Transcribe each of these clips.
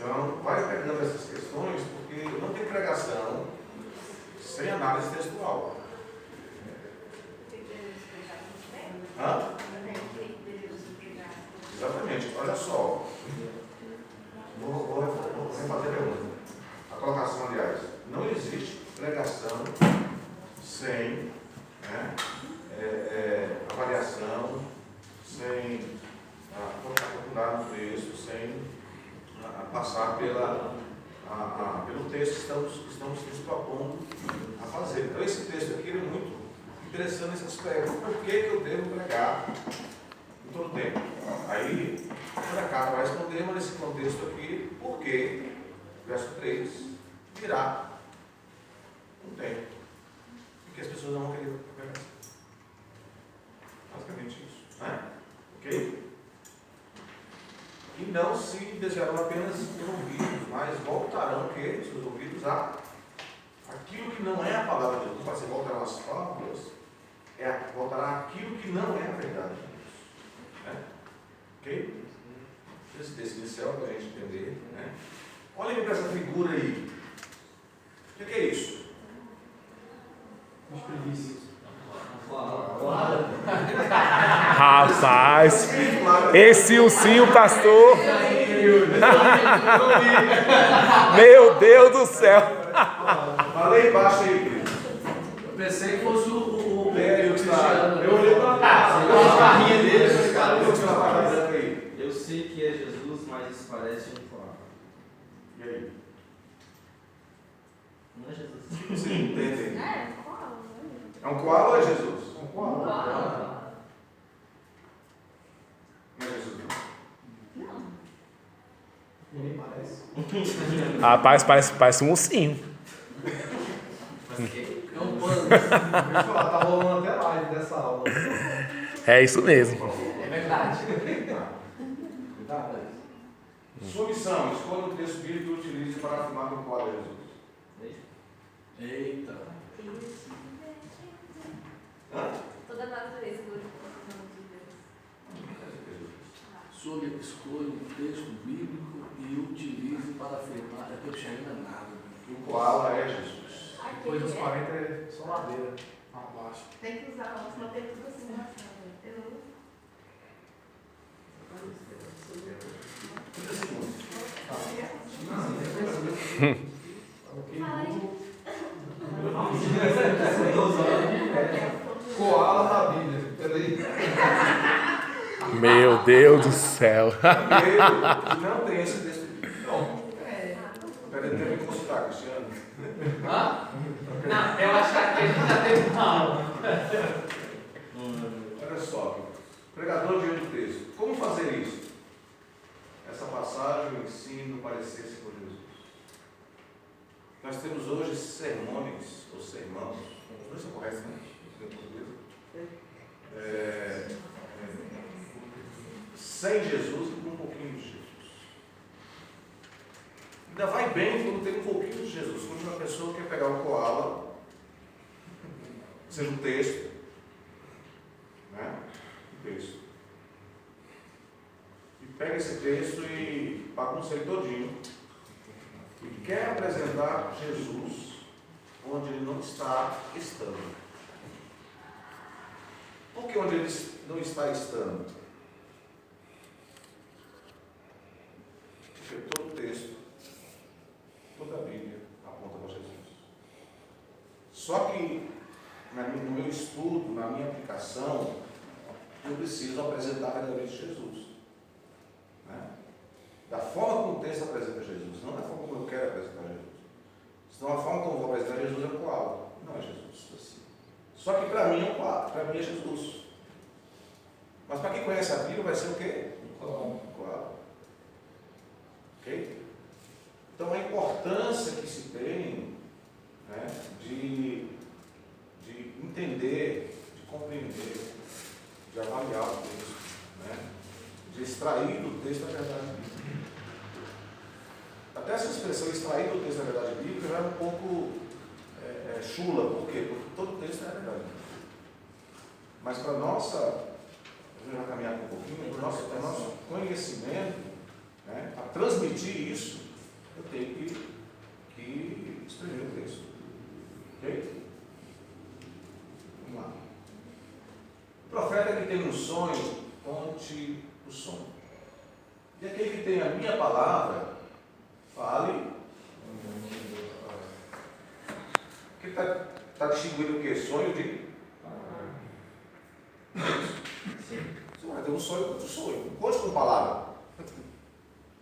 Então, vai pegando essas questões, porque não tem pregação sem análise textual. Hã? Exatamente. Olha só. Vou refazer a pergunta. A colocação, aliás. Não existe pregação sem avaliação, sem aprofundar no texto, sem passar pelo texto que estamos nos propondo a fazer. Então, esse texto aqui é muito interessante nesse aspecto. Por que eu devo pregar em todo o tempo? Aí, a carta vai responder, mas nesse contexto aqui, por que, verso 3, virá um tempo em que as pessoas não vão querer pregar. Basicamente isso, né? Ok? E não se desviarão apenas por ouvidos, mas voltarão seus ouvidos a aquilo que não é a palavra de Deus. Não pode ser voltarão às fábulas, voltará aquilo que não é a verdade de Deus. Né? Ok? Esse texto inicial para a gente entender. Né? Olhem para essa figura aí. O que é isso? Rapaz, esse ursinho, pastor. Meu Deus do céu. Falei embaixo aí, querido. Eu pensei que fosse o Cristiano. Eu olhei para cá. Eu sei que é Jesus, mas isso parece um coala. E aí? Não é Jesus. Vocês entendem? É, qual? É um koala ou é Jesus? Um koala. Não é Jesus, não. Não. Ninguém parece. Rapaz, parece um ursinho. É um pano. Tá rolando até live dessa aula. É isso mesmo. É verdade. Sua missão, escolha um texto bíblico e utilize para afirmar que o koala é Jesus. Eita. Toda a natureza glorifica o nome de Deus. Sobre escolha um texto bíblico e utilize para afirmar. É que eu cheguei na nada. O koala é Jesus. Depois dos 40 é só ladeira abaixo. Tem que usar a última tem tudo assim. Eu 30 segundos. Koala na Bíblia. Peraí. Meu Deus do céu. Não tem esse texto. Não. Peraí, tem que consultar, Cristiano. Hã? Não, eu achava que a gente já teve uma aula. Olha só, pregador diante do texto. Como fazer isso? Essa passagem, o ensino, parecer-se com Jesus. Nós temos hoje sermões, ou sermãos, os dois são corretos, né? Sem Jesus e com um pouquinho de Jesus. Ainda vai bem quando tem um pouquinho de Jesus. Quando uma pessoa quer pegar um koala, seja um texto, né? Um texto. E pega esse texto e bagunça ele todinho. E quer apresentar Jesus onde ele não está estando. Por que onde ele não está estando? Porque todo o texto, toda a Bíblia aponta para Jesus. Só que no meu estudo, na minha aplicação, eu preciso apresentar verdadeiramente Jesus. Né? Da forma como o texto apresenta Jesus, não da forma como eu quero apresentar Jesus. Senão a forma como eu vou apresentar Jesus é um koala. Não é Jesus. Assim. Só que para mim é um koala, para mim é Jesus. Mas para quem conhece a Bíblia vai ser o quê? Um koala. Ok? Então a importância que se tem, né, de entender, de compreender, de avaliar o texto, né, de extrair do texto a verdade bíblica. Até essa expressão extrair do texto a verdade bíblica já é um pouco chula. Por quê? Porque todo texto é a verdade bíblica. Mas para nossa, eu já caminhar um pouquinho, para o nosso conhecimento, né, a transmitir isso, eu tenho que exprimir o texto. Ok? Vamos lá. O profeta que tem um sonho, conte o sonho. E aquele que tem a minha palavra, fale. Que está distinguindo o quê? Sonho de? Você vai ter um sonho, conte o sonho. Conte com palavra.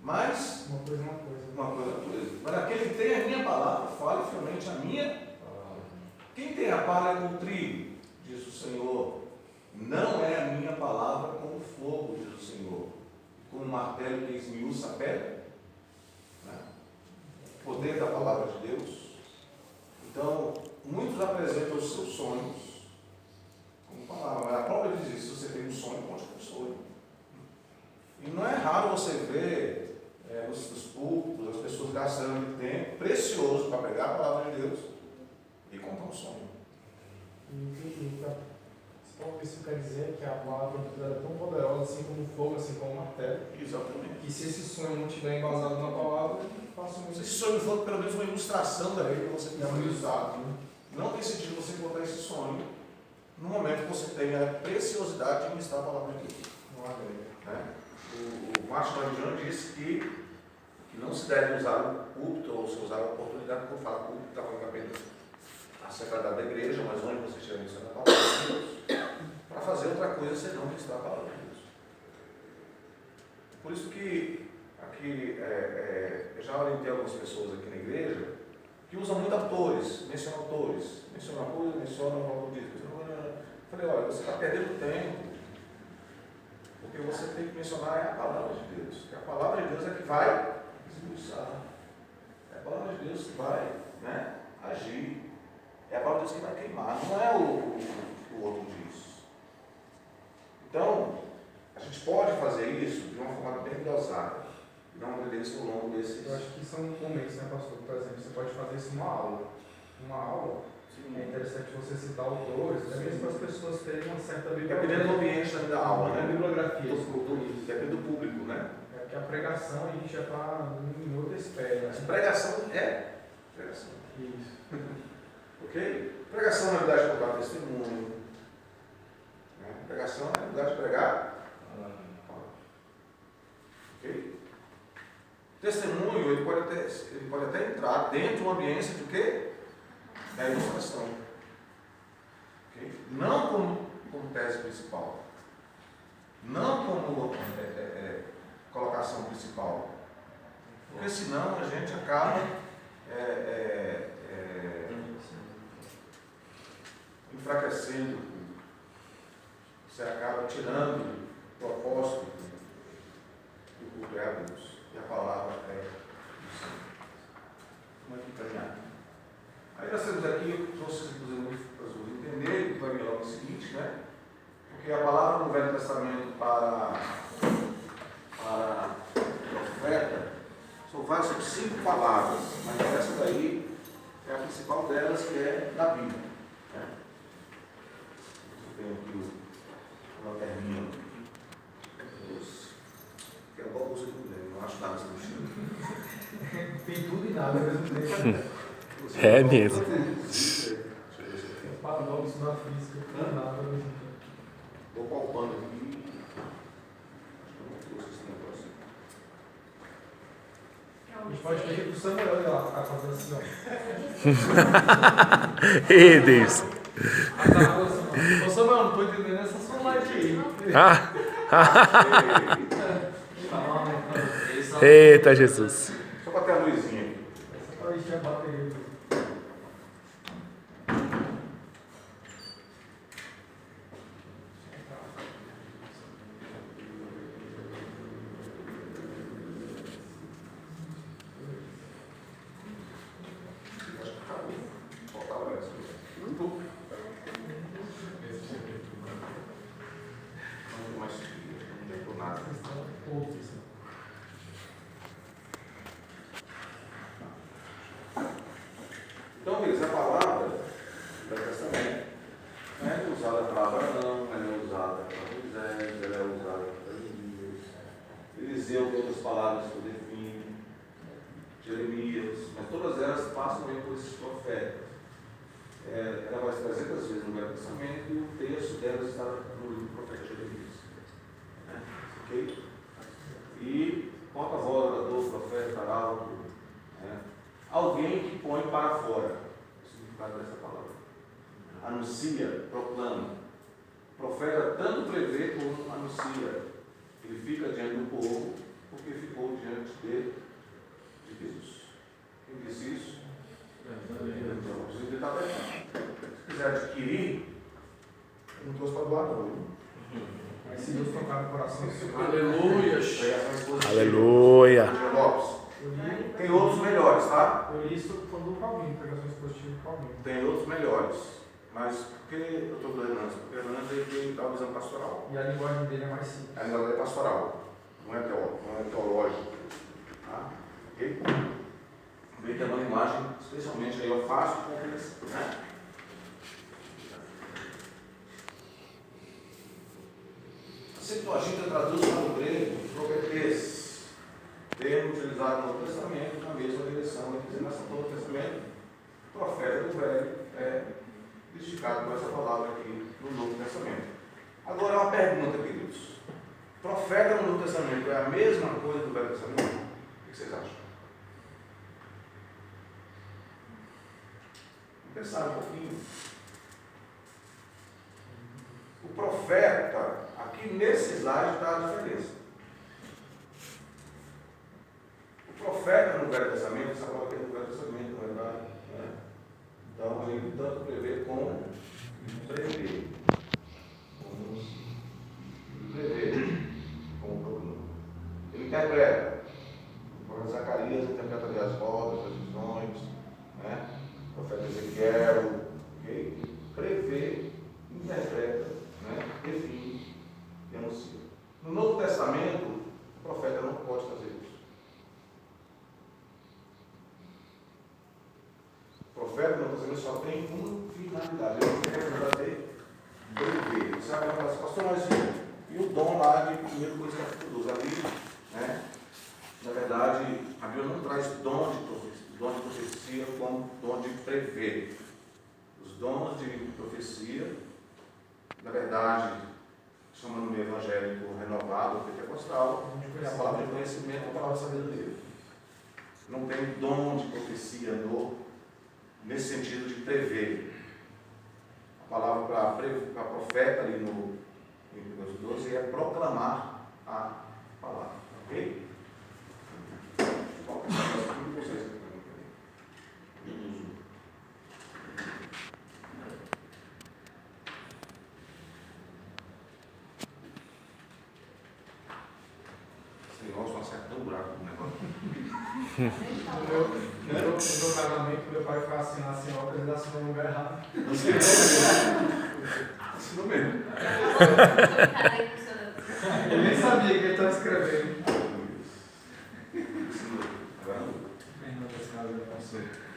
Mas Uma coisa é uma coisa. uma coisa é uma coisa. Mas aquele que tem a minha palavra, fale finalmente a minha. Quem tem a palha com o trigo, diz o Senhor, não é a minha palavra como fogo, diz o Senhor, como um martelo que esmiuça a pedra. Né? O poder da palavra de Deus. Então, muitos apresentam os seus sonhos como palavra, mas a própria diz isso: se você tem um sonho, conte com o sonho. E não é raro você ver nos púlpitos as pessoas gastando tempo precioso para pegar a palavra de Deus e contar um sonho. Então, isso quer dizer que a palavra de Deus é tão poderosa assim como o fogo, assim como o martelo. Exatamente. E se esse sonho não estiver embasado na palavra, faça Se muito. esse sonho for pelo menos uma ilustração da lei que você É tem um usado, não tem sentido você contar esse sonho no momento que você tem a preciosidade de ministrar a palavra de Deus. Não agrega. Né? O Márcio Mariano disse que não se deve usar o púlpito ou se usar a oportunidade, quando fala púlpito, está falando apenas a sacralidade da igreja, mas onde você estiver mencionando a palavra de Deus, para fazer outra coisa senão ministrar a palavra de Deus. Por isso que aqui eu já orientei algumas pessoas aqui na igreja que usam muito autores, mencionam uma coisa, mencionam o autor disso. Eu falei, olha, você está perdendo tempo, porque você tem que mencionar a palavra de Deus. Porque a palavra de Deus é que vai expulsar. É a palavra de Deus que vai, né, agir. É a palavra de Deus que vai queimar, não é o outro diz. Então, a gente pode fazer isso de uma forma bem dosada. Não obedeça ao longo desses. Eu acho que são momentos, né, pastor? Por exemplo, você pode fazer isso numa aula. Uma aula, é interessante você citar autores, até mesmo para as pessoas terem uma certa bibliografia. Dependendo do ambiente também da aula, né? Bibliografia. Depende do público, né? É porque a pregação a gente já está em outra esfera. Mas pregação é pregação. Isso. Ok? Pregação é lugar de contar testemunho. Né? Pregação é lugar de pregar. Ok? Testemunho, ele pode até entrar dentro de uma ambiência do quê? Da ilustração. Okay? Não como tese principal. Não como colocação principal. Porque senão a gente acaba enfraquecendo o culto. Você acaba tirando o propósito do culto é a Deus. E a palavra é do Senhor. Vamos aqui caminhar. Aí nós temos aqui, para vocês entenderem, que vai vir logo o seguinte, né? Porque a palavra no Velho Testamento para profeta são 5 palavras, mas essa daí é a principal delas, que é da Bíblia. Né? Eu tenho aqui o lanterninho. Que é uma boa coisa do Deus, não acho nada assim no Chile. Tem tudo e nada ao mesmo tempo. É mesmo. Deixa eu ver se eu tenho. Paradoxo da física, não é nada ao mesmo tempo. Estou palpando aqui. Acho que eu não trouxe esse negócio. A gente pode pedir pro Samuel ir lá, ficar fazendo assim, ó. Ei, Deus. Aí tá falando assim, ó. Ô Samuel, não tô entendendo essa sua live aí. Eita, Jesus. Só para ter a luzinha aqui. Essa pra encher a bateria. Acho que acabou. Faltava essa. Não tem mais filho, não tem por nada. Então, veja, a palavra do Velho Testamento é usada para Abraão, ela é usada para Moisés, ela é usada para Elias. Eliseu tem outras palavras que eu defino. Jeremias, mas todas elas passam aí por esses profetas. Ela vai 300 vezes no Velho Testamento e o texto delas está no livro do profeta Jeremias. Ok? E quanto a voz do profeta arauto, alguém que põe para fora, o significado dessa palavra. Anuncia, proclama. O profeta tanto prevê como anuncia. Ele fica diante do povo porque ficou diante de Deus. Quem disse isso? Então, o está aberto. Se quiser adquirir, eu não trouxe para doar não. Mas se Deus tocar no coração do seu Aleluia. Aleluia. Tem outros melhores, tá? Eu li isso quando o Calvino, pregações positivas do Calvino. Tem outros melhores. Mas por que eu estou do Hernandes? Porque o Hernandes ele tem a visão pastoral. E a linguagem dele é mais simples. A linguagem é pastoral, não é teológico. Tá? Ok? Ele tem uma linguagem especialmente aí, fácil de compreensão. Né? A Septuaginta traduz para o grego profetes, termo utilizado no Novo Testamento na mesma direção, dizendo que no Novo Testamento, o profeta do Velho é identificado com essa palavra aqui no Novo Testamento. Agora uma pergunta, queridos. Profeta no Novo Testamento é a mesma coisa do Velho Testamento? O que vocês acham? Vamos pensar um pouquinho. O profeta, aqui nesse slide está a diferença. O profeta no Velho Testamento, essa palavra aqui é do Velho Testamento, na verdade. Né? Então, ele tanto prevê como prever. Ele interpreta. O profeta Zacarias interpreta ali as rodas, as visões, né? O profeta Ezequiel, okay? Prevê, interpreta, né? Define e anuncia. No Novo Testamento, o profeta não pode fazer isso. O profeta no Novo Testamento só tem uma finalidade. Ele quer fazer prever. Você vai falar assim, pastor, mas e o dom lá de 1 Coríntios capítulo 12? Ali, né? Na verdade, a Bíblia não traz dom de profecia como dom de prever. Os dons de profecia, na verdade, chamando no evangélico renovado, pentecostal, é a palavra de conhecimento, a palavra de sabedoria. Não tem dom de profecia nesse sentido de prever. A palavra para profeta ali no 12 é proclamar a palavra. Ok? Bom, tudo vocês. Esse negócio não acerta tão buraco no negócio. No meu casamento, meu pai foi assinar assim, ó, ele assinou no lugar errado. Assinou mesmo. Ele nem sabia que ele estava escrevendo.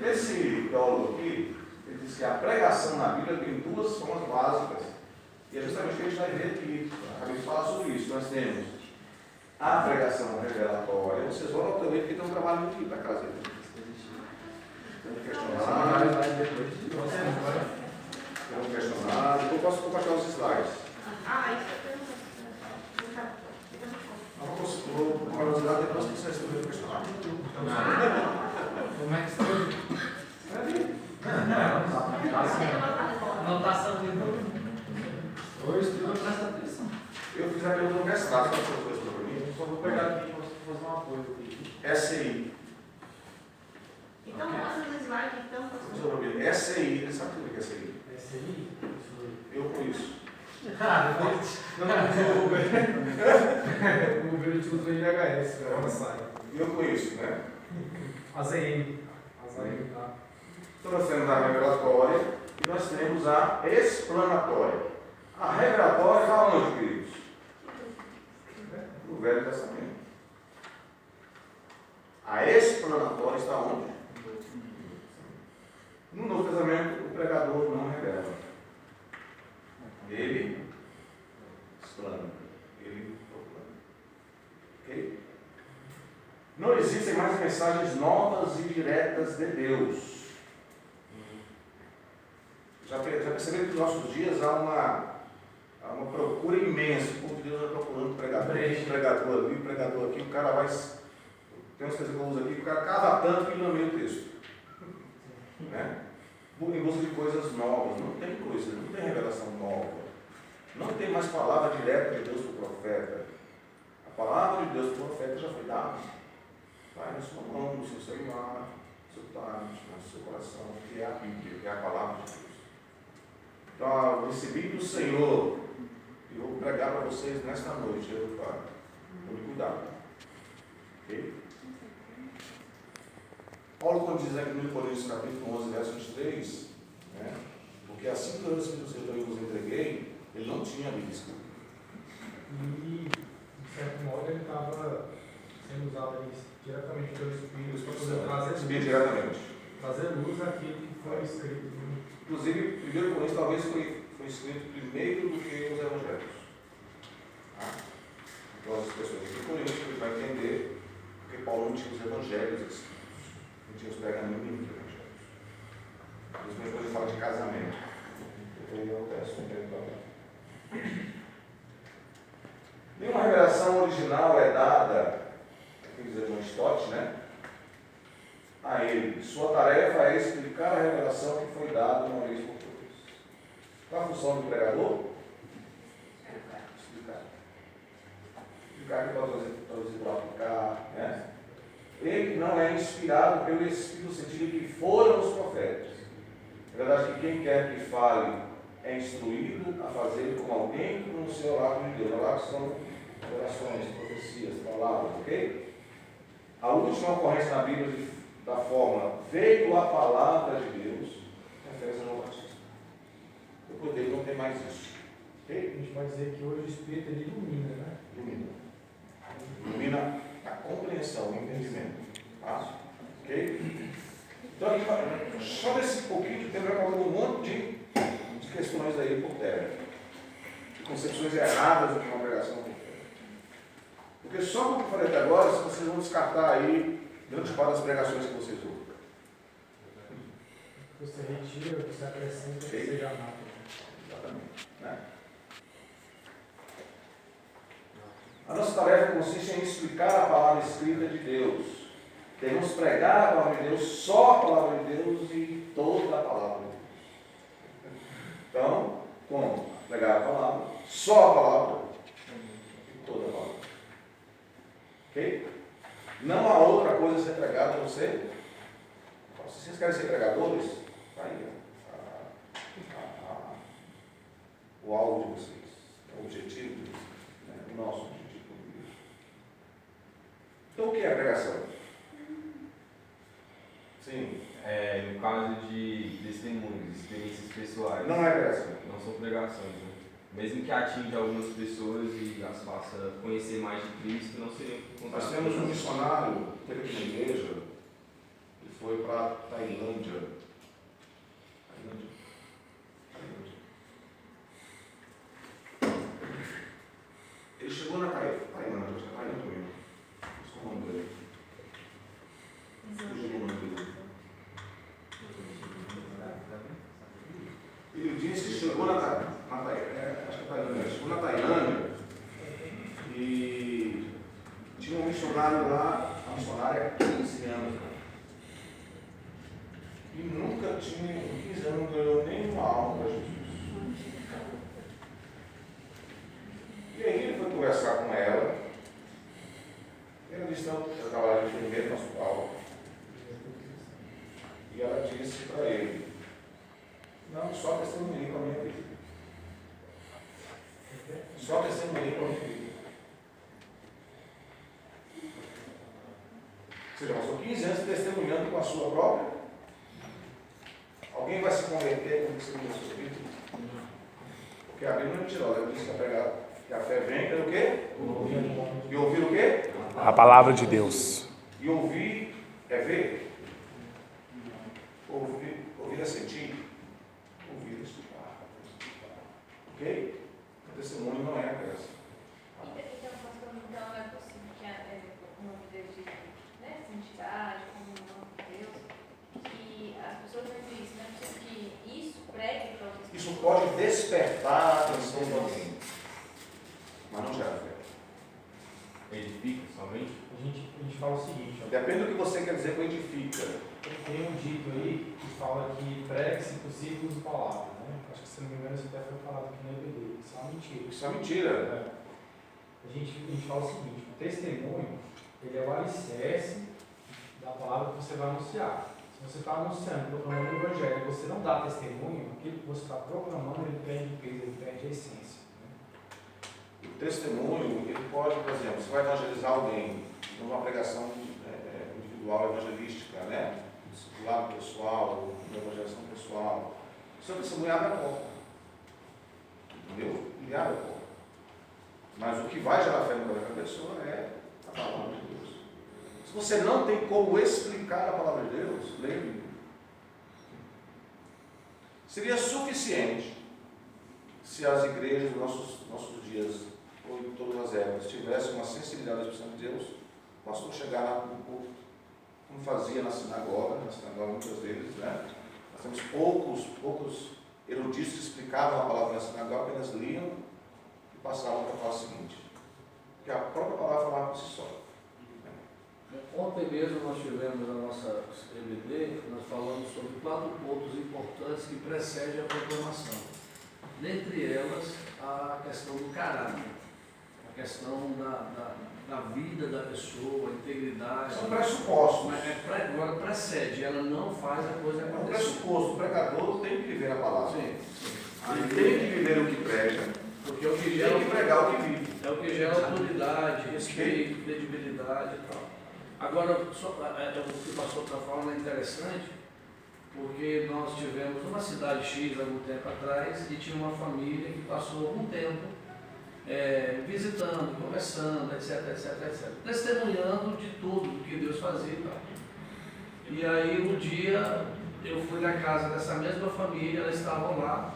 Esse teólogo aqui, ele diz que a pregação na Bíblia tem duas formas básicas. E é justamente o que a gente vai ver aqui. Acabei de falar sobre isso. Nós temos a pregação revelatória. Vocês vão notar que tem um trabalho aqui para casa dele. Tem um questionário. Tem um questionário. Eu posso compartilhar os slides. Vou curiosidade depois que você responder o questionário. Como é que você anotação de novo. Hoje, tu não presta atenção. Eu fiz a pergunta do mestrado, que você coisa para mim. Eu só vou pegar aqui e fazer um apoio aqui. SI. Então, mostra no slide, então. SI, ele sabe o que é SI? SI? Eu conheço. Não, o Uber. O Uber utiliza o IHS, é uma saia. Eu conheço, né? AZM. AZM, tá? Então nós temos a revelatória e nós temos a explanatória. A revelatória está onde, queridos? No Velho Testamento. A explanatória está onde? No Novo Testamento, o pregador não revela. Ele explana. Ele proclama. Ok? No Não existem mais mensagens novas e diretas de Deus. Já perceberam que nos nossos dias há uma procura imensa. O povo de Deus vai procurando pregador aqui, pregador ali, pregador aqui. O cara vai. Tem umas coisas que eu uso aqui, o cara cava tanto que não lê o texto. Né? Em busca de coisas novas. Não tem coisa, não tem revelação nova. Não tem mais palavra direta de Deus para o profeta. A palavra de Deus para o profeta já foi dada. Vai na sua mão, no seu celular, no seu tablet, no seu coração, que é a Bíblia, que é a palavra de Deus. Então, eu recebi do Senhor e vou pregar para vocês nesta noite. Eu vou cuidado. Ok? Paulo, quando diz aqui no 1 Coríntios capítulo 11, verso 23, né? Porque assim que eu recebi do Senhor e vos entreguei, ele não tinha a Bíblia escrita. E, de certo modo, ele estava sendo usado diretamente pelo Espírito para poder trazer luz àquilo que foi escrito. Inclusive, 1 Coríntios talvez foi escrito primeiro do que os Evangelhos. Então, as pessoas de Coríntios, você vai entender porque Paulo não tinha os Evangelhos escritos. Não tinha os pergaminhos dos Evangelhos. Depois ele fala de casamento. Eu peço também. Nenhuma revelação original é dada, aqui diz John Stott, né? A ele. Sua tarefa é explicar a revelação que foi dada uma vez por todas. Qual a função do pregador? Explicar. Explicar que pode traduzir para aplicar, né? Ele não é inspirado pelo Espírito no sentido que foram os profetas. É verdade que quem quer que fale é instruído a fazer como alguém que pronuncia o oráculo de Deus. Oráculos são orações, profecias, palavras, ok? A última ocorrência na Bíblia da forma veio a palavra de Deus, refere-se a João Batista. Depois dele não tem mais isso. A gente vai dizer que hoje o Espírito ele ilumina, né? Ilumina a compreensão, o entendimento. Tá? Ok? Então, só nesse pouquinho de tempo já colocou um monte de questões aí por terra. De concepções erradas do que uma pregação por terra. Porque só como eu falei até agora, vocês vão descartar aí grande parte das pregações que vocês ouvem. Você retira, você acrescenta, que seja amado. Exatamente. Né? A nossa tarefa consiste em explicar a palavra escrita de Deus. Devemos pregar a palavra de Deus, só a palavra de Deus e toda a palavra de Deus. Então, como? Pregar a palavra, só a palavra e toda a palavra. Ok? Não há outra coisa a ser pregada a não ser. Se vocês querem ser pregadores, está aí. O alvo de vocês, o objetivo de vocês, né? O nosso objetivo. Então, o que é a pregação? Sim. No caso de testemunhos, experiências pessoais. Não é pregação. Não são pregações, né? Mesmo que atinja algumas pessoas e as faça conhecer mais de Cristo, não seriam contadas. Nós temos um missionário que teve aqui na igreja, ele foi para a Tailândia. Ele chegou na Tailândia, acho que é Tailândia mesmo. Esqueci o nome dele. Fugiu o nome dele. Ele disse que chegou na Tailândia, chegou na Tailândia e tinha um missionário lá, a missionária há 15 anos. E nunca tinha, em 15 anos, não ganhou nenhuma alma para Jesus. E aí ele foi conversar com ela. Ela disse, não, ela trabalhava de enfermeira no hospital. E ela disse para ele, não, só testemunhei com a minha vida. Só testemunhei com a minha vida. Ou seja, passou 15 anos testemunhando com a sua própria. Alguém vai se converter com o testemunho da sua vida? Porque a Bíblia não é mentirosa, ela diz que a fé vem pelo quê? E ouvir o quê? A palavra de Deus. E ouvir é ver. Ouvir é sentir. Ouvir é escutar. Ok? O testemunho não é a peça. Então, pastor, então não é possível que o nome dele, né? despertar a atenção de alguém, mas não gera fé. Edifica somente? A gente fala o seguinte, ó. Depende do que você quer dizer com edifica. Tem um dito aí que fala que pregue, se possível, use palavras, né? Acho que, se não me engano, isso até foi falado aqui no EBD. Isso é uma mentira. Isso é mentira. É. A gente fala o seguinte, o testemunho, ele é o alicerce da palavra que você vai anunciar. Se você está anunciando, proclamando o Evangelho, e você não dá testemunho, aquilo que você está proclamando, ele perde peso, ele perde a essência. Né? O testemunho, ele pode, por exemplo, você vai evangelizar alguém numa pregação individual, evangelística, né? Discipulado pessoal, evangelização pessoal. O seu testemunho abre a porta. Entendeu? Ele abre a porta. Mas o que vai gerar fé no coração da pessoa é a palavra de Deus. Se você não tem como explicar a palavra de Deus, leia o livro. Seria suficiente se as igrejas dos nossos dias, ou em todas as épocas, tivessem uma sensibilidade à expressão de Deus, o pastor chegar lá no culto, como fazia na sinagoga muitas vezes, né? Nós temos poucos eruditos que explicavam a palavra na sinagoga, apenas liam e passavam para a fase seguinte. Porque a própria palavra falava por si só. Ontem mesmo nós tivemos a nossa EBD, nós falamos sobre 4 pontos importantes que precedem a proclamação. Dentre elas, a questão do caráter, a questão da vida da pessoa, a integridade. São pressupostos. Mas agora precede, ela não faz a coisa É um acontecer. pressuposto. O pregador tem que viver a palavra. Sim. Ele tem que viver o que prega. Porque é o que Tem gera, que pregar o que vive. é o que gera autoridade, respeito, credibilidade e tal. Agora, o que o pastor está falando é interessante, porque nós tivemos uma cidade X há algum tempo atrás e tinha uma família que passou algum tempo visitando, conversando, etc. Testemunhando de tudo que Deus fazia e tal. E aí um dia eu fui na casa dessa mesma família, elas estavam lá,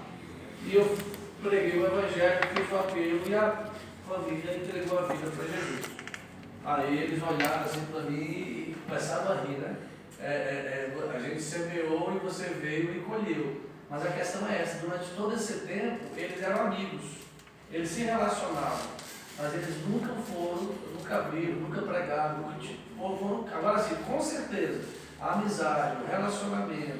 e eu preguei o Evangelho, fiz o apelo e a família entregou a vida para Jesus. Aí eles olharam assim para mim e começaram a rir, né? A gente semeou e você veio e colheu. Mas a questão é essa, durante todo esse tempo eles eram amigos, eles se relacionavam, mas eles nunca viram, nunca pregaram, agora sim, com certeza, a amizade, o relacionamento,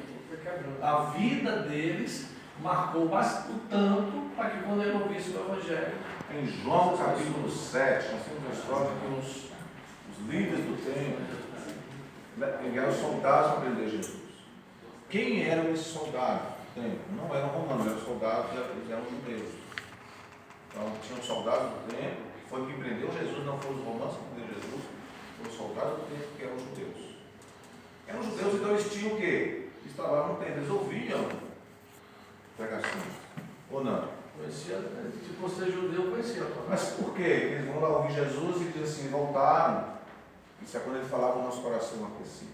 a vida deles marcou bastante tanto para que quando eu ouvisse o Evangelho. Em João capítulo 7, nós temos uma história que os líderes do templo enviaram soldados para prender Jesus. Quem eram esses soldados do templo? Não eram romanos, eram soldados, eles eram judeus. Então tinham soldados do templo, que foi quem prendeu Jesus, não foram os romanos que prenderam Jesus, foram os soldados do templo que eram judeus. Eram judeus, então eles tinham o quê? Eles estavam no templo, eles ouviam pregação, ou não? Conhecia, se fosse judeu, conhecia a palavra. Mas por quê? Eles vão lá ouvir Jesus e dizem assim, voltaram. Isso é quando ele falava, o nosso coração aquecia.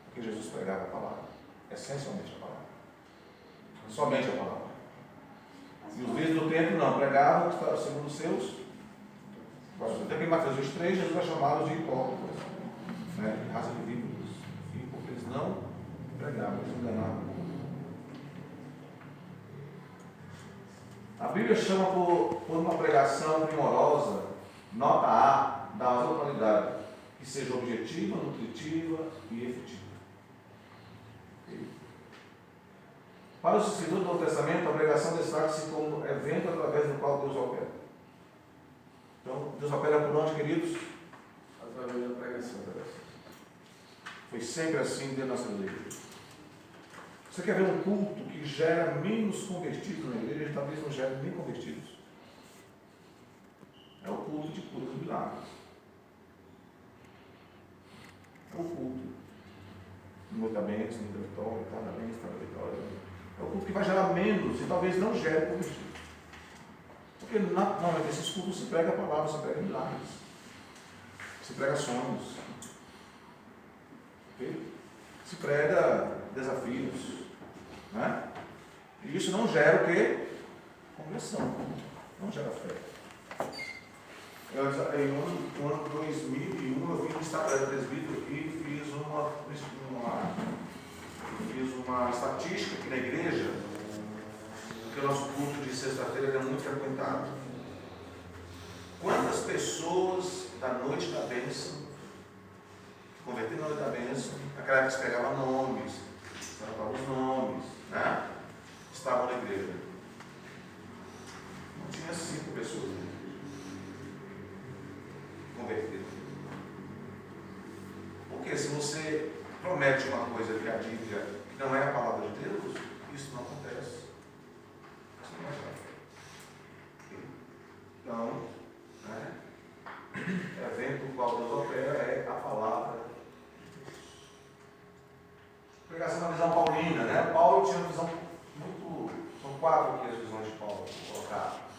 Porque Jesus pregava a palavra, essencialmente a palavra. Somente a palavra. E os líderes do templo não, pregavam segundo os seus. Até em Mateus 23, Jesus vai chamá-los de hipócritas, né? De raça de víboras. Porque eles não pregavam, eles enganavam. A Bíblia chama por uma pregação primorosa, nota A, da autoridade, que seja objetiva, nutritiva e efetiva. Para os escritores do Novo Testamento, a pregação destaca-se como evento através do qual Deus opera. Então, Deus opera por onde, queridos? Através da pregação. Foi sempre assim dentro da nossa igreja. Você quer ver um culto que gera menos convertidos na igreja? Talvez não gere nem convertidos. É o culto de curas e milagres. É o culto. Muita bênção, muita vitória, cada bênção, cada vitória. É o culto que vai gerar menos e talvez não gere convertidos. Porque normalmente esses cultos se prega a palavra, se prega milagres, se prega sonhos, okay? Se prega desafios, né? E isso não gera o quê? Conversão, não gera fé. No ano 2001 eu vim no Instagram do presbítero e fiz uma estatística aqui na igreja porque o nosso culto de sexta-feira é muito frequentado. Quantas pessoas da noite da bênção, convertidas na noite da bênção, aquela que se pegava nomes, salvava os nomes, né? Estavam na igreja? Não tinha 5 pessoas convertidas. Porque se você promete uma coisa que a Bíblia não é a palavra de Deus, isso não acontece. Isso não acontece. Então, né? O evento do qual Deus opera é a palavra de Deus. Pregação na visão paulina, né? Paulo tinha uma visão muito. São 4 aqui as visões de Paulo, vou colocar.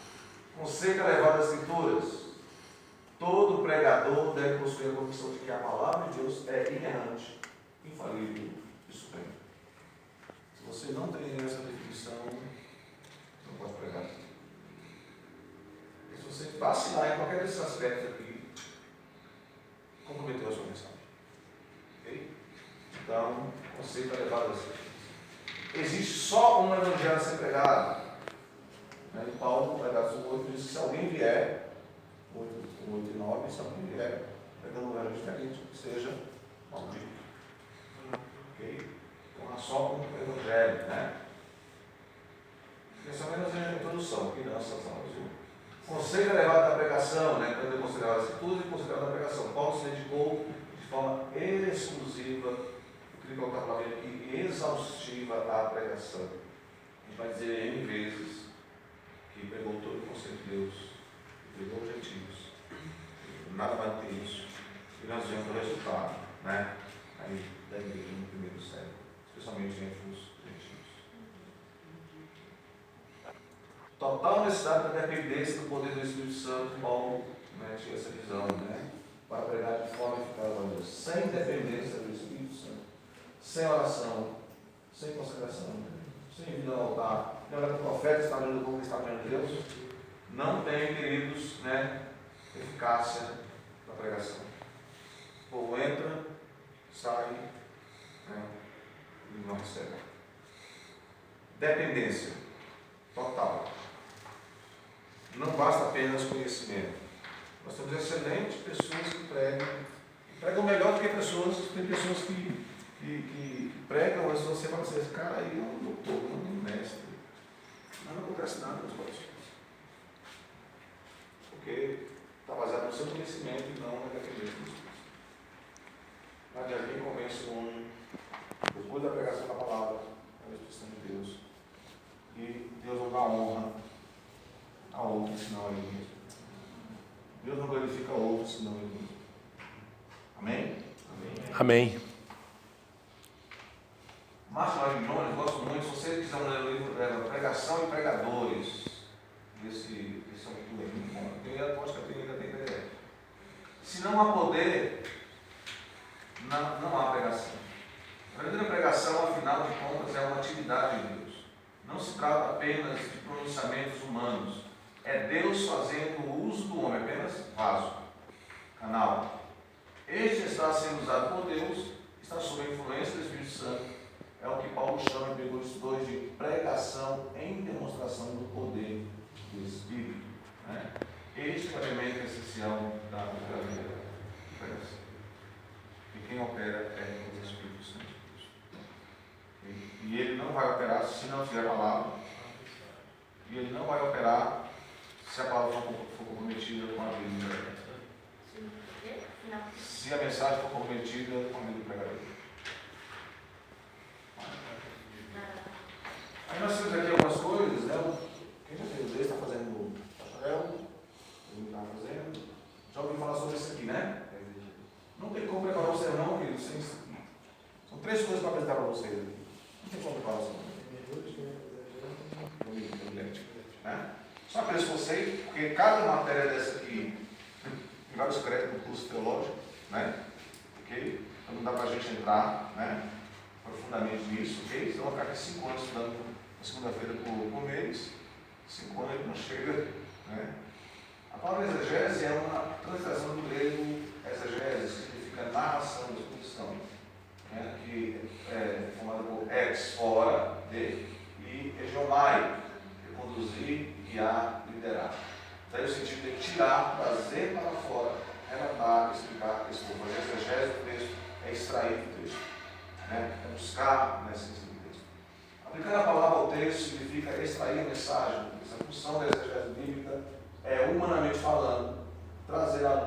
Conceito elevado das Escrituras. Todo pregador deve possuir a convicção de que a palavra de Deus é inerrante, infalível e suprema. Se você não tem essa definição, não pode pregar. E se você vacilar em qualquer desses aspectos aqui, comprometeu a sua mensagem. Ok? Então, conceito elevado das Escrituras. Existe só um evangelho a ser pregado. E Paulo, no verso 8, diz que se alguém vier, 8 e 9, se alguém vier pregando um evangelho diferente, que seja maldito. Ok? Então há só um evangelho, né? Essa é menos a introdução, aqui na nossa sala. Conceito elevado da pregação, né? Quando eu considerava as escrituras e considerava a pregação. Paulo se dedicou de forma exclusiva, eu queria colocar a palavra aqui, exaustiva à pregação. A gente vai dizer N vezes que pregou todo o conceito de Deus, pregou objetivos. Nada mais do que isso. E nós vemos o resultado, né? Aí da igreja no primeiro século, especialmente entre os gentios. Total necessidade da dependência do poder do Espírito Santo. Paulo, né, tinha essa visão, né? Para pregar de forma eficaz a Deus. Sem dependência do Espírito Santo, sem oração, sem consagração, sem vida no altar. Na hora que o profeta está diante do povo que está diante de Deus, não tem, queridos, né, eficácia da pregação. O povo entra, sai, né, e não recebe. Dependência total. Não basta apenas conhecimento. Nós temos excelentes pessoas que pregam melhor do que pessoas. Tem pessoas que pregam, mas você vai dizer, esse cara aí é um doutor, não é um mestre. Mas não acontece nada nos corações. Porque está baseado no seu conhecimento e não na dependência dos Espíritos. Mas alguém convence o homem, depois da pregação da palavra, a expressão de Deus. E Deus não dá honra a outro, senão a ele mesmo. Deus não glorifica a outro, senão ele mesmo. Amém? Amém. Márcio Lloyd Jones, gosto muito. Se você quiser ler o livro Pregação e Pregadores, esse autor é muito bom. Eu acho que ainda tem PDF. Se não há poder, não há pregação. A verdadeira pregação, afinal de contas, é uma atividade de Deus. Não se trata apenas de pronunciamentos humanos. É Deus fazendo uso do homem, apenas vaso, canal. Este está sendo usado por Deus, está sob a influência do Espírito Santo. É o que Paulo chama em Hebreus 2 de pregação em demonstração do poder do Espírito. Né? Este é o elemento essencial da verdadeira pregação. E quem opera é o Espírito Santo de Deus. E ele não vai operar se não tiver a palavra. E ele não vai operar se a palavra for comprometida com a Bíblia. Se a mensagem for comprometida com a Bíblia do pregador. Aí nós temos aqui algumas coisas, né? Quem já fez isso está fazendo o Rafael, ele está fazendo. Já ouviu falar sobre isso aqui, né? Não tem como preparar o sermão, querido, sem isso aqui. São 3 coisas para apresentar para vocês aqui. Não tem como preparar o sermão. Né? Só para esse conceito, porque cada matéria dessa aqui tem vários créditos no curso teológico, né? Ok? Então não dá para a gente entrar, né, profundamente nisso, ok? Então, vou ficar aqui 5 anos estudando na segunda-feira por mês, 5 anos não chega, né? A palavra exegese é uma translação do grego exegese, que significa narração, exposição, né? Que é formada por ex, fora, de, e hegeomai, conduzir, guiar, liderar. Daí o sentido de tirar, trazer para fora, relatar, explicar, expor. Mas a exegese do texto é extrair do texto, né? É buscar na essência do texto. Aplicando a palavra ao texto significa extrair a mensagem. Essa função da exegese bíblica é, humanamente falando, trazer à